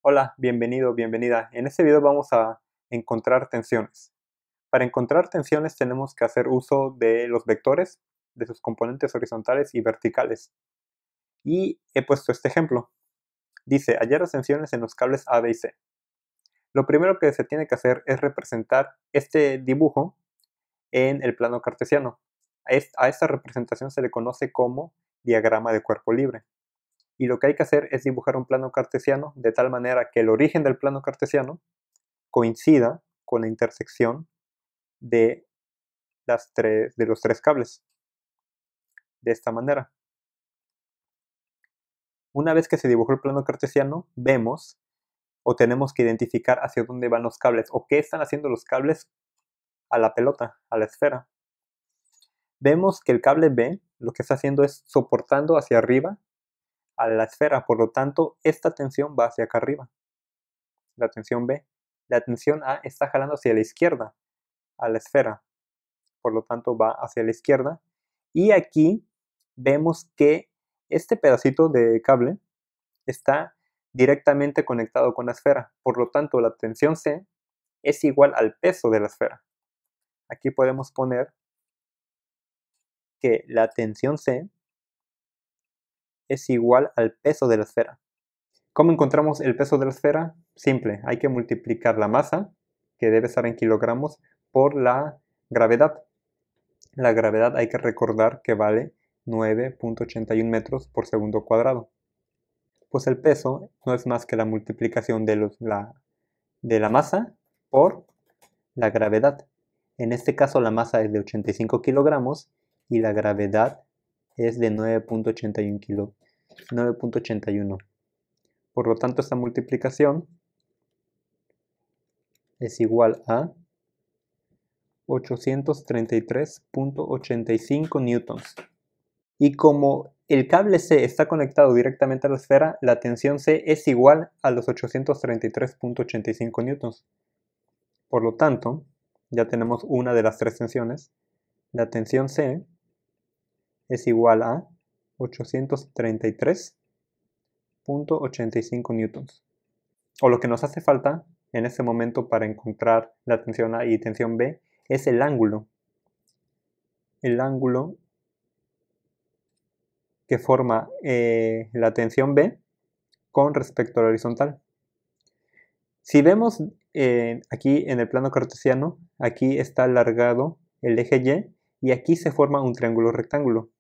Hola, bienvenido, bienvenida. En este video vamos a encontrar tensiones. Para encontrar tensiones tenemos que hacer uso de los vectores, de sus componentes horizontales y verticales. Y he puesto este ejemplo. Dice, hallar las tensiones en los cables A, B y C. Lo primero que se tiene que hacer es representar este dibujo en el plano cartesiano. A esta representación se le conoce como diagrama de cuerpo libre. Y lo que hay que hacer es dibujar un plano cartesiano de tal manera que el origen del plano cartesiano coincida con la intersección de, de los tres cables. De esta manera. Una vez que se dibujó el plano cartesiano, vemos o tenemos que identificar hacia dónde van los cables o qué están haciendo los cables a la pelota, a la esfera. Vemos que el cable B lo que está haciendo es soportando hacia arriba a la esfera, por lo tanto esta tensión va hacia acá arriba, la tensión B. La tensión A está jalando hacia la izquierda a la esfera, por lo tanto va hacia la izquierda. Y aquí vemos que este pedacito de cable está directamente conectado con la esfera, por lo tanto la tensión C es igual al peso de la esfera. Aquí podemos poner que la tensión C es igual al peso de la esfera. ¿Cómo encontramos el peso de la esfera? Simple, hay que multiplicar la masa, que debe estar en kilogramos, por la gravedad. La gravedad hay que recordar que vale 9.81 metros por segundo cuadrado. Pues el peso no es más que la multiplicación de la masa por la gravedad. En este caso la masa es de 85 kilogramos y la gravedad es de 9.81. Por lo tanto, esta multiplicación es igual a 833.85 newtons. Y como el cable C está conectado directamente a la esfera, la tensión C es igual a los 833.85 newtons. Por lo tanto, ya tenemos una de las tres tensiones. La tensión C es igual a 833.85 newtons. O lo que nos hace falta en este momento para encontrar la tensión A y tensión B es el ángulo. El ángulo que forma la tensión B con respecto a la horizontal. Si vemos aquí en el plano cartesiano, aquí está alargado el eje Y y aquí se forma un triángulo rectángulo.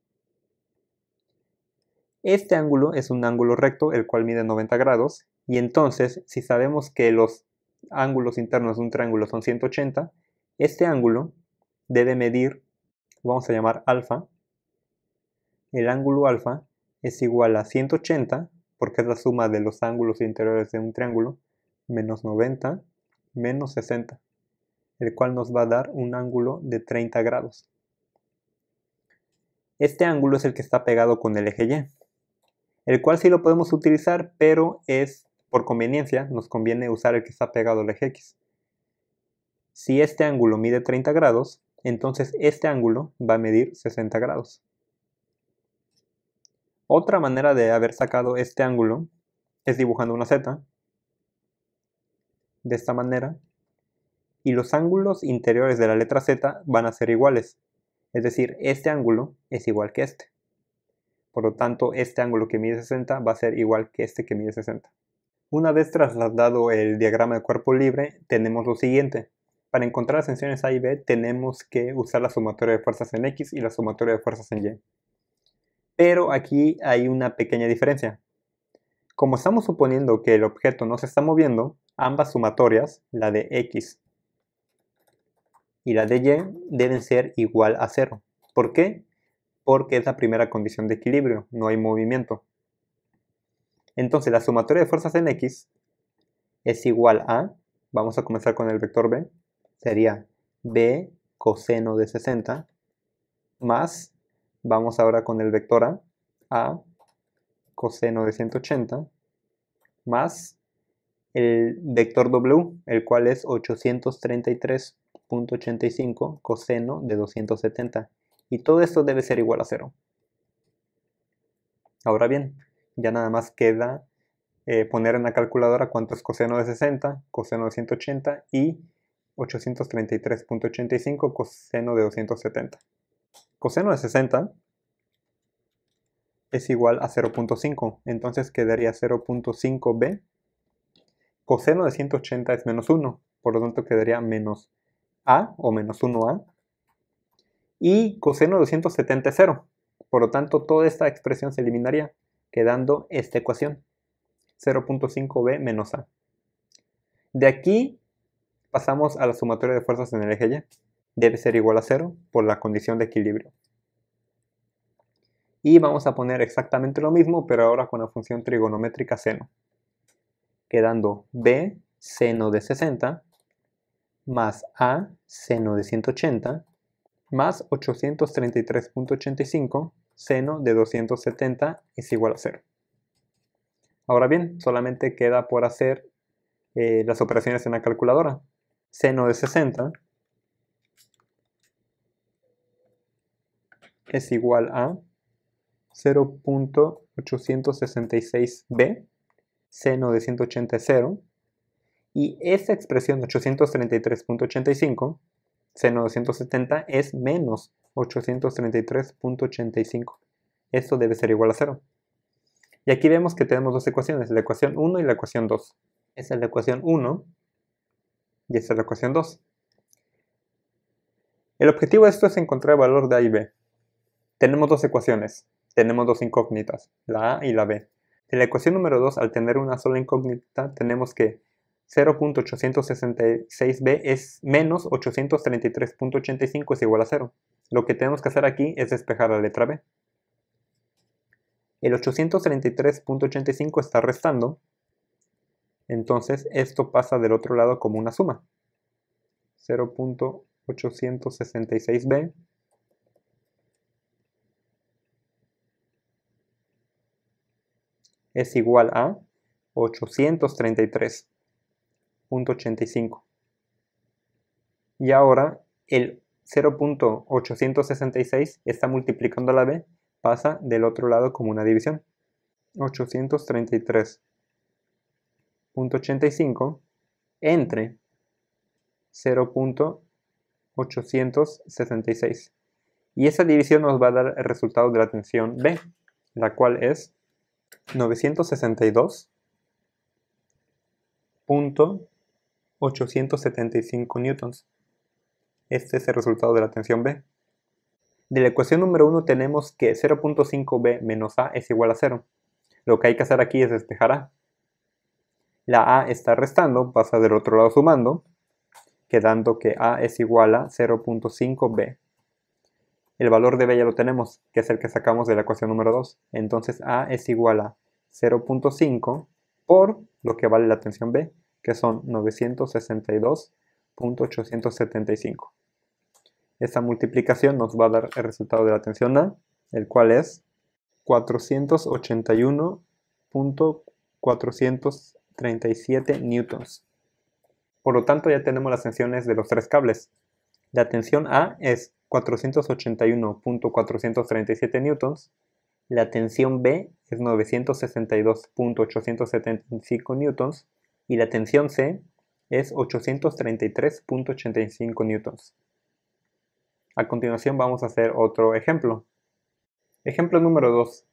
Este ángulo es un ángulo recto, el cual mide 90 grados, y entonces, si sabemos que los ángulos internos de un triángulo son 180, este ángulo debe medir, vamos a llamar alfa. El ángulo alfa es igual a 180, porque es la suma de los ángulos interiores de un triángulo, menos 90, menos 60, el cual nos va a dar un ángulo de 30 grados. Este ángulo es el que está pegado con el eje Y, el cual sí lo podemos utilizar, pero es por conveniencia, nos conviene usar el que está pegado al eje X. Si este ángulo mide 30 grados, entonces este ángulo va a medir 60 grados. Otra manera de haber sacado este ángulo es dibujando una Z, de esta manera, y los ángulos interiores de la letra Z van a ser iguales, es decir, este ángulo es igual que este. Por lo tanto, este ángulo que mide 60 va a ser igual que este que mide 60. Una vez trasladado el diagrama de cuerpo libre, tenemos lo siguiente. Para encontrar las tensiones A y B, tenemos que usar la sumatoria de fuerzas en X y la sumatoria de fuerzas en Y. Pero aquí hay una pequeña diferencia. Como estamos suponiendo que el objeto no se está moviendo, ambas sumatorias, la de X y la de Y, deben ser igual a 0. ¿Por qué? Porque es la primera condición de equilibrio, no hay movimiento. Entonces la sumatoria de fuerzas en X es igual a, vamos a comenzar con el vector B, sería B coseno de 60 más, vamos ahora con el vector A coseno de 180 más el vector W, el cual es 833.85 coseno de 270. Y todo esto debe ser igual a 0. Ahora bien, ya nada más queda poner en la calculadora cuánto es coseno de 60, coseno de 180 y 833.85 coseno de 270. Coseno de 60 es igual a 0.5, entonces quedaría 0.5b. Coseno de 180 es menos 1, por lo tanto quedaría menos a o menos 1a. Y coseno de 270 es 0, por lo tanto toda esta expresión se eliminaría, quedando esta ecuación, 0.5b menos a. De aquí pasamos a la sumatoria de fuerzas en el eje Y. Debe ser igual a 0 por la condición de equilibrio. Y vamos a poner exactamente lo mismo, pero ahora con la función trigonométrica seno. Quedando b seno de 60 más a seno de 180 más 833.85 seno de 270 es igual a 0. Ahora bien, solamente queda por hacer las operaciones en la calculadora. Seno de 60 es igual a 0.866b, seno de 180 es 0, y esta expresión 833.85, seno de 170, es menos 833.85. Esto debe ser igual a 0. Y aquí vemos que tenemos dos ecuaciones, la ecuación 1 y la ecuación 2. Esta es la ecuación 1 y esta es la ecuación 2. El objetivo de esto es encontrar el valor de a y b. Tenemos dos ecuaciones, tenemos dos incógnitas, la a y la b. En la ecuación número 2, al tener una sola incógnita, tenemos que 0.866b es menos 833.85 es igual a 0. Lo que tenemos que hacer aquí es despejar la letra b. El 833.85 está restando, entonces esto pasa del otro lado como una suma. 0.866b es igual a 833.85. Y ahora el 0.866 está multiplicando la b, pasa del otro lado como una división. 833.85 entre 0.866. Y esa división nos va a dar el resultado de la tensión B, la cual es 962.875 newtons. Este es el resultado de la tensión B. De la ecuación número 1 tenemos que 0.5b menos a es igual a 0. Lo que hay que hacer aquí es despejar a. La a está restando, pasa del otro lado sumando, quedando que a es igual a 0.5b. El valor de b ya lo tenemos, que es el que sacamos de la ecuación número 2. Entonces a es igual a 0.5 por lo que vale la tensión b, que son 962.875. Esta multiplicación nos va a dar el resultado de la tensión A, el cual es 481.437 newtons. Por lo tanto, ya tenemos las tensiones de los tres cables. La tensión A es 481.437 newtons, la tensión B es 962.875 newtons y la tensión C es 833.85 newtons. A continuación vamos a hacer otro ejemplo. Ejemplo número 2.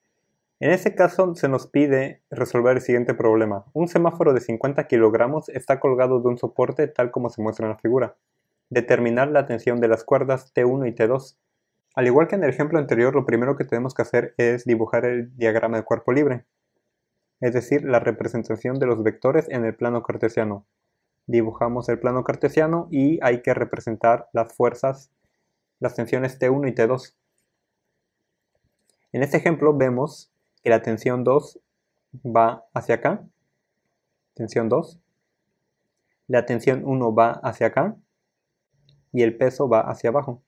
En este caso se nos pide resolver el siguiente problema. Un semáforo de 50 kilogramos está colgado de un soporte tal como se muestra en la figura. Determinar la tensión de las cuerdas T1 y T2. Al igual que en el ejemplo anterior, lo primero que tenemos que hacer es dibujar el diagrama de cuerpo libre, es decir, la representación de los vectores en el plano cartesiano. Dibujamos el plano cartesiano y hay que representar las fuerzas, las tensiones T1 y T2. En este ejemplo vemos que la tensión 2 va hacia acá, tensión 2, la tensión 1 va hacia acá y el peso va hacia abajo.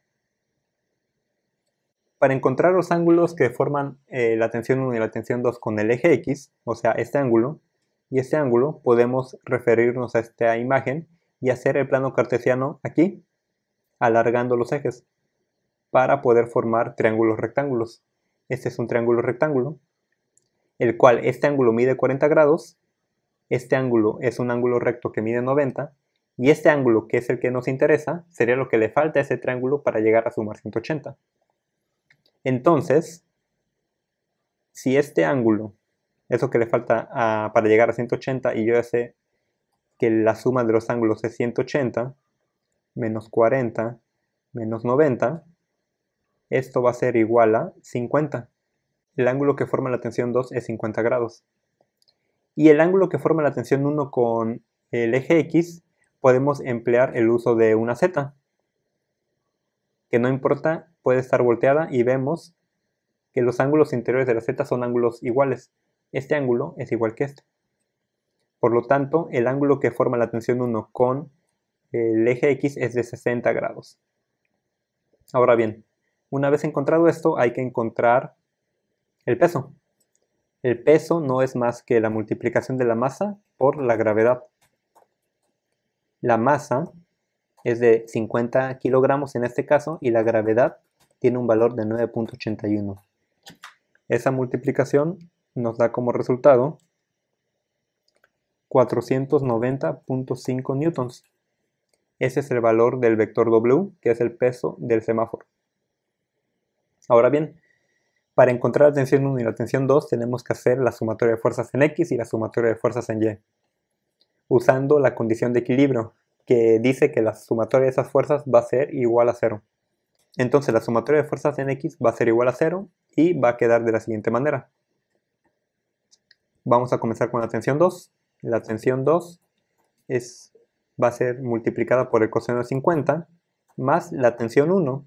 Para encontrar los ángulos que forman la tensión 1 y la tensión 2 con el eje X, o sea, este ángulo y este ángulo, podemos referirnos a esta imagen y hacer el plano cartesiano aquí, alargando los ejes, para poder formar triángulos rectángulos. Este es un triángulo rectángulo, el cual este ángulo mide 40 grados este ángulo es un ángulo recto que mide 90, y este ángulo, que es el que nos interesa, sería lo que le falta a ese triángulo para llegar a sumar 180. Entonces, si este ángulo es lo que le falta para llegar a 180, y yo ya sé que la suma de los ángulos es 180, menos 40, menos 90, esto va a ser igual a 50. El ángulo que forma la tensión 2 es 50 grados. Y el ángulo que forma la tensión 1 con el eje X, podemos emplear el uso de una Z, que no importa, puede estar volteada, y vemos que los ángulos interiores de la Z son ángulos iguales. Este ángulo es igual que este. Por lo tanto, el ángulo que forma la tensión 1 con el eje X es de 60 grados. Ahora bien, una vez encontrado esto, hay que encontrar el peso. El peso no es más que la multiplicación de la masa por la gravedad. La masa es de 50 kilogramos en este caso, y la gravedad tiene un valor de 9.81. Esa multiplicación nos da como resultado 490.5 newtons. Ese es el valor del vector W, que es el peso del semáforo. Ahora bien, para encontrar la tensión 1 y la tensión 2 tenemos que hacer la sumatoria de fuerzas en X y la sumatoria de fuerzas en Y, usando la condición de equilibrio, que dice que la sumatoria de esas fuerzas va a ser igual a 0. Entonces la sumatoria de fuerzas en X va a ser igual a 0 y va a quedar de la siguiente manera. Vamos a comenzar con la tensión 2. La tensión 2 va a ser multiplicada por el coseno de 50 más la tensión 1,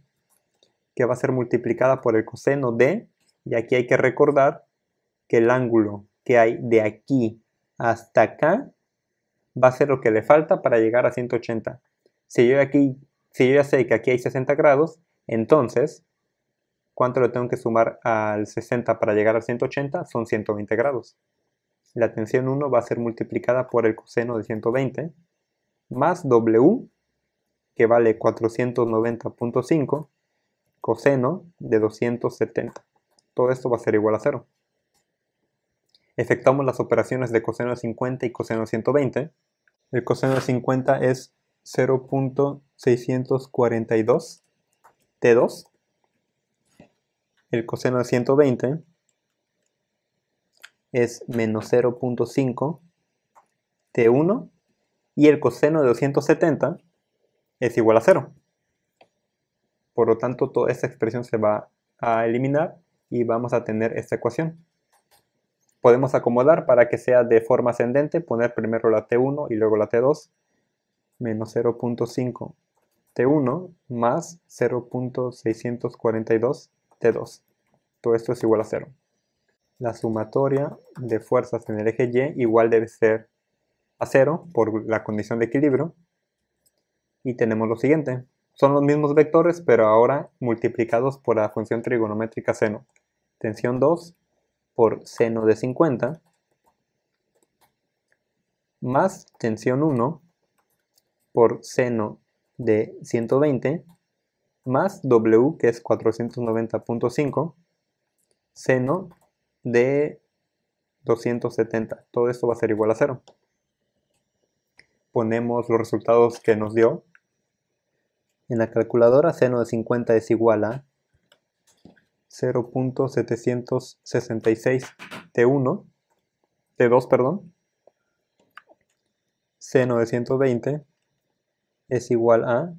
que va a ser multiplicada por el coseno de, y aquí hay que recordar que el ángulo que hay de aquí hasta acá va a ser lo que le falta para llegar a 180. Si yo ya sé que aquí hay 60 grados, entonces, ¿cuánto le tengo que sumar al 60 para llegar a 180? Son 120 grados. La tensión 1 va a ser multiplicada por el coseno de 120, más W, que vale 490.5, coseno de 270. Todo esto va a ser igual a 0. Efectuamos las operaciones de coseno de 50 y coseno de 120. El coseno de 50 es 0.642 T2. El coseno de 120 es menos 0.5 T1. Y el coseno de 270 es igual a 0. Por lo tanto, toda esta expresión se va a eliminar y vamos a tener esta ecuación. Podemos acomodar para que sea de forma ascendente, poner primero la T1 y luego la T2, menos 0.5 T1 más 0.642 T2. Todo esto es igual a 0. La sumatoria de fuerzas en el eje Y igual debe ser a 0 por la condición de equilibrio. Y tenemos lo siguiente. Son los mismos vectores, pero ahora multiplicados por la función trigonométrica seno. Tensión 2 por seno de 50 más tensión 1 por seno de 120 más W, que es 490.5, seno de 270. Todo esto va a ser igual a 0. Ponemos los resultados que nos dio. En la calculadora, seno de 50 es igual a 0.766 T2, perdón. Seno de 120 es igual a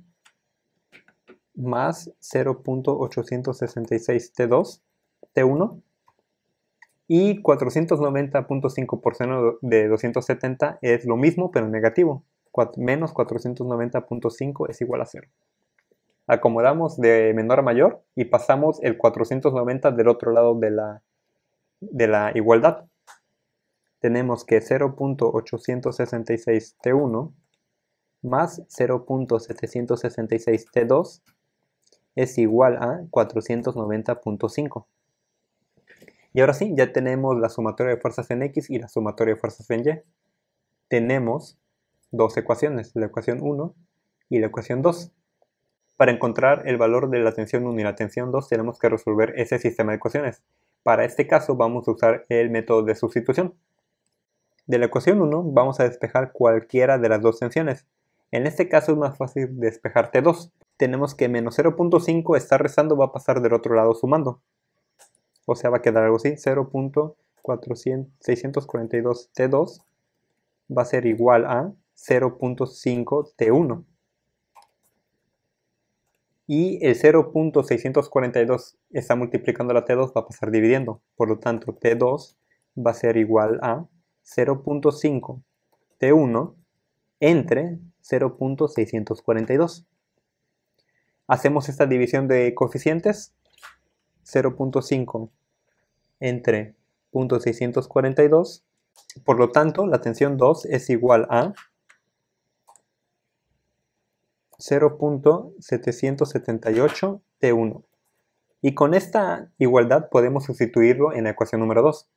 más 0.866 T1. Y 490.5 por seno de 270 es lo mismo, pero negativo. Menos 490.5 es igual a 0. Acomodamos de menor a mayor y pasamos el 490 del otro lado de la igualdad. Tenemos que 0.866 T1 más 0.766 T2 es igual a 490.5. Y ahora sí, ya tenemos la sumatoria de fuerzas en X y la sumatoria de fuerzas en Y. Tenemos dos ecuaciones, la ecuación 1 y la ecuación 2. Para encontrar el valor de la tensión 1 y la tensión 2 tenemos que resolver ese sistema de ecuaciones. Para este caso vamos a usar el método de sustitución. De la ecuación 1 vamos a despejar cualquiera de las dos tensiones. En este caso es más fácil despejar T2. Tenemos que menos 0.5 está restando, va a pasar del otro lado sumando. O sea, va a quedar algo así, 0.642 T2 va a ser igual a 0.5 T1. Y el 0.642 está multiplicando la T2, va a pasar dividiendo. Por lo tanto, T2 va a ser igual a 0.5 T1 entre 0.642. Hacemos esta división de coeficientes. 0.5 entre 0.642. Por lo tanto, la tensión 2 es igual a 0.778 T1. Y con esta igualdad podemos sustituirlo en la ecuación número 2.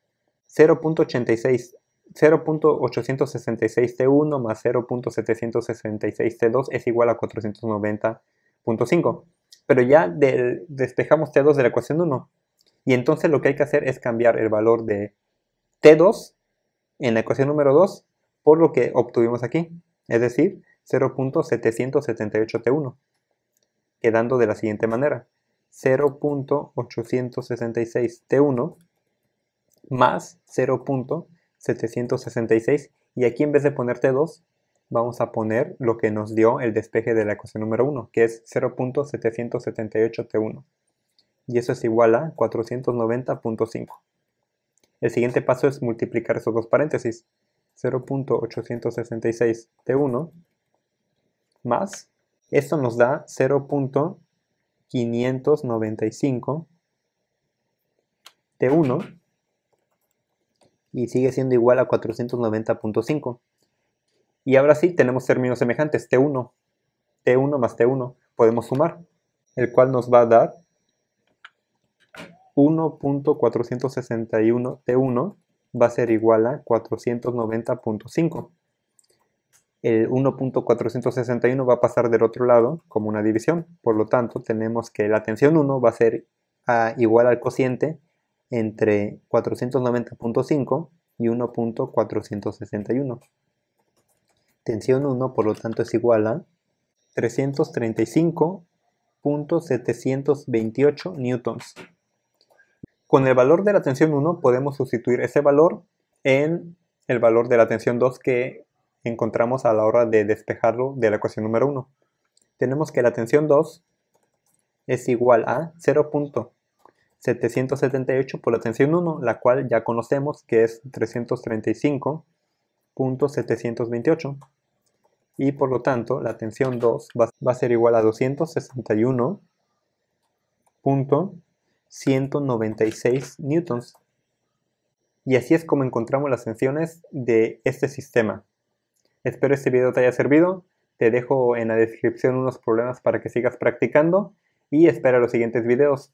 0.866 T1 más 0.766 T2 es igual a 490.5. Pero ya despejamos T2 de la ecuación 1. Y entonces lo que hay que hacer es cambiar el valor de T2 en la ecuación número 2 por lo que obtuvimos aquí. Es decir, 0.778 T1. Quedando de la siguiente manera. 0.866 T1 más 0.766 y aquí en vez de poner T2 vamos a poner lo que nos dio el despeje de la ecuación número 1, que es 0.778 T1 y eso es igual a 490.5. El siguiente paso es multiplicar esos dos paréntesis, 0.866 T1 más, esto nos da 0.595 T1 y sigue siendo igual a 490.5. Y ahora sí tenemos términos semejantes, T1 más T1, podemos sumar, el cual nos va a dar 1.461 T1 va a ser igual a 490.5. El 1.461 va a pasar del otro lado como una división, por lo tanto tenemos que la tensión 1 va a ser igual al cociente entre 490.5 y 1.461. Tensión 1 por lo tanto es igual a 335.728 newtons. Con el valor de la tensión 1 podemos sustituir ese valor en el valor de la tensión 2 que encontramos a la hora de despejarlo de la ecuación número 1. Tenemos que la tensión 2 es igual a 0.778 por la tensión 1, la cual ya conocemos que es 335.728. Y por lo tanto la tensión 2 va a ser igual a 261.196 newtons. Y así es como encontramos las tensiones de este sistema. Espero este video te haya servido. Te dejo en la descripción unos problemas para que sigas practicando y espera los siguientes videos.